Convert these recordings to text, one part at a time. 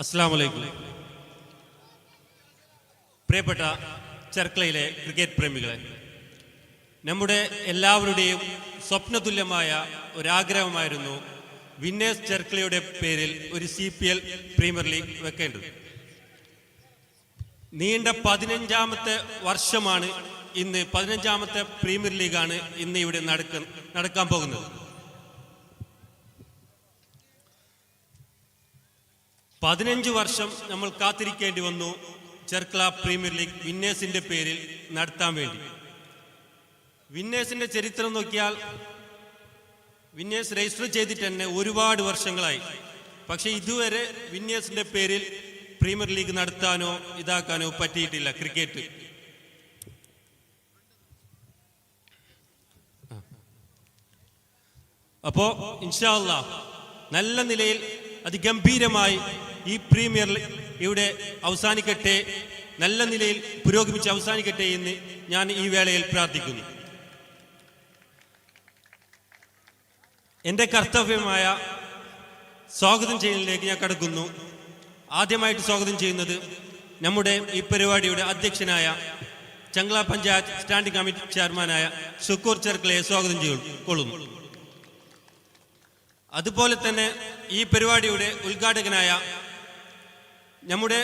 അസ്സലാമു അലൈക്കും. പ്രിയപ്പെട്ട ചെർക്കളയിലെ ക്രിക്കറ്റ് പ്രേമികളെ, നമ്മുടെ എല്ലാവരുടെയും സ്വപ്നതുല്യമായ ഒരാഗ്രഹമായിരുന്നു വിന്നേഴ്സ് ചെർക്കളയുടെ പേരിൽ ഒരു CPL പ്രീമിയർ ലീഗ് വെക്കേണ്ടത്. നീണ്ട 15ാമത്തെ വർഷമാണ് ഇന്ന്, 15ാമത്തെ പ്രീമിയർ ലീഗാണ് ഇന്ന് ഇവിടെ നടക്കാൻ പോകുന്നത്. 15 വർഷം നമ്മൾ കാത്തിരിക്കേണ്ടി വന്നു ചെർക്കള പ്രീമിയർ ലീഗ് വിന്നേഴ്സിന്റെ പേരിൽ നടത്താൻ വേണ്ടി. വിന്നേഴ്സിന്റെ ചരിത്രം നോക്കിയാൽ വിന്നേഴ്സ് രജിസ്റ്റർ ചെയ്തിട്ട് തന്നെ ഒരുപാട് വർഷങ്ങളായി. പക്ഷെ ഇതുവരെ വിന്നേഴ്സിന്റെ പേരിൽ പ്രീമിയർ ലീഗ് നടത്താനോ ഇതാക്കാനോ പറ്റിയിട്ടില്ല ക്രിക്കറ്റ്. അപ്പോ ഇൻഷാ അല്ലാഹ് നല്ല നിലയിൽ അതിഗംഭീരമായി ഈ പ്രീമിയർ ലീഗ് ഇവിടെ അവസാനിക്കട്ടെ, നല്ല നിലയിൽ പുരോഗമിച്ച് അവസാനിക്കട്ടെ എന്ന് ഞാൻ ഈ വേളയിൽ പ്രാർത്ഥിക്കുന്നു. എൻ്റെ കർത്തവ്യമായ സ്വാഗതം ചെയ്യലിലേക്ക് ഞാൻ കടക്കുന്നു. ആദ്യമായിട്ട് സ്വാഗതം ചെയ്യുന്നത് നമ്മുടെ ഈ പരിപാടിയുടെ അധ്യക്ഷനായ ചെങ്കള പഞ്ചായത്ത് സ്റ്റാൻഡിംഗ് കമ്മിറ്റി ചെയർമാനായ ഷുക്കൂർ ചെർക്കളയെ സ്വാഗതം ചെയ്തുകൊള്ളുന്നു. അതുപോലെ തന്നെ ഈ പരിപാടിയുടെ ഉദ്ഘാടകനായ നമ്മുടെ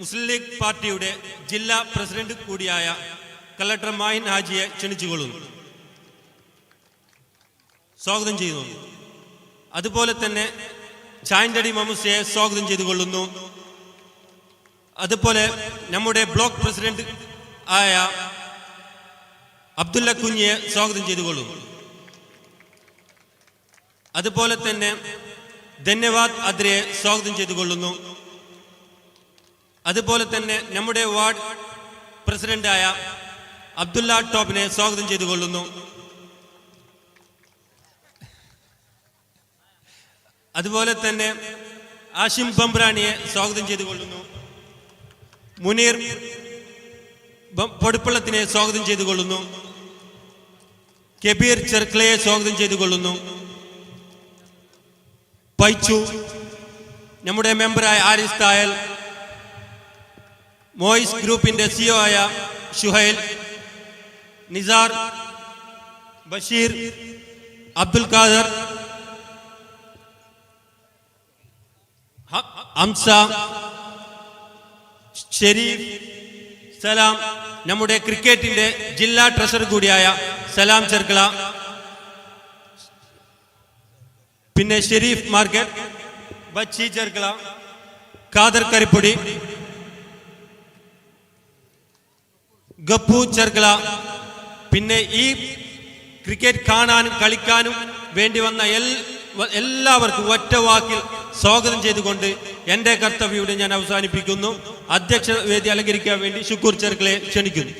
മുസ്ലിം ലീഗ് പാർട്ടിയുടെ ജില്ലാ പ്രസിഡന്റ് കൂടിയായ കളക്ടർ മാഹിൻ ഹാജിയെ ക്ഷണിച്ചുകൊള്ളുന്നു, സ്വാഗതം ചെയ്യുന്നു. അതുപോലെ തന്നെ ചായന്തടി മമുസയെ സ്വാഗതം ചെയ്തുകൊള്ളുന്നു. അതുപോലെ നമ്മുടെ ബ്ലോക്ക് പ്രസിഡന്റ് ആയ അബ്ദുല്ല കുഞ്ഞിയെ സ്വാഗതം ചെയ്തുകൊള്ളുന്നു. അതുപോലെ തന്നെ ധന്യവാദ് അദ്രയെ സ്വാഗതം ചെയ്തുകൊള്ളുന്നു. അതുപോലെ തന്നെ നമ്മുടെ വാർഡ് പ്രസിഡന്റായ അബ്ദുല്ല ടോപ്പിനെ സ്വാഗതം ചെയ്തുകൊള്ളുന്നു. അതുപോലെ തന്നെ ആഷിം ബംബ്രാണിയെ സ്വാഗതം ചെയ്തുകൊള്ളുന്നു. മുനീർ പൊടിപ്പള്ളത്തിനെ സ്വാഗതം ചെയ്തുകൊള്ളുന്നു. കബീർ ചെർക്കളയെ സ്വാഗതം ചെയ്തുകൊള്ളുന്നു. പൈച്ചു, നമ്മുടെ മെമ്പറായ ആരിസ് തായൽ, മോയിസ് ഗ്രൂപ്പിന്റെ CEO ആയ ഷുഹൈൽ, നിസാർ, ബഷീർ, അബ്ദുൽ ഖാദർ, ഹംസ, ഷെരീഫ്, സലാം, നമ്മുടെ ക്രിക്കറ്റിന്റെ ജില്ലാ ട്രഷറർ കൂടിയായ സലാം ചെർക്കള, പിന്നെ ഷെരീഫ് മാർക്കറ്റ്, ബച്ചി ചെർക്കള, ഖാദർ കരിപ്പൊടി, ഗപ്പു ചെർക്കള, പിന്നെ ഈ ക്രിക്കറ്റ് കാണാനും കളിക്കാനും വേണ്ടി വന്ന എല്ലാവർക്കും ഒറ്റ വാക്കിൽ സ്വാഗതം ചെയ്തുകൊണ്ട് എൻ്റെ കർത്തവ്യം ഞാൻ അവസാനിപ്പിക്കുന്നു. അധ്യക്ഷ വേദി അലങ്കരിക്കാൻ വേണ്ടി ഷുക്കൂർ ചെർക്കളയെ ക്ഷണിക്കുന്നു.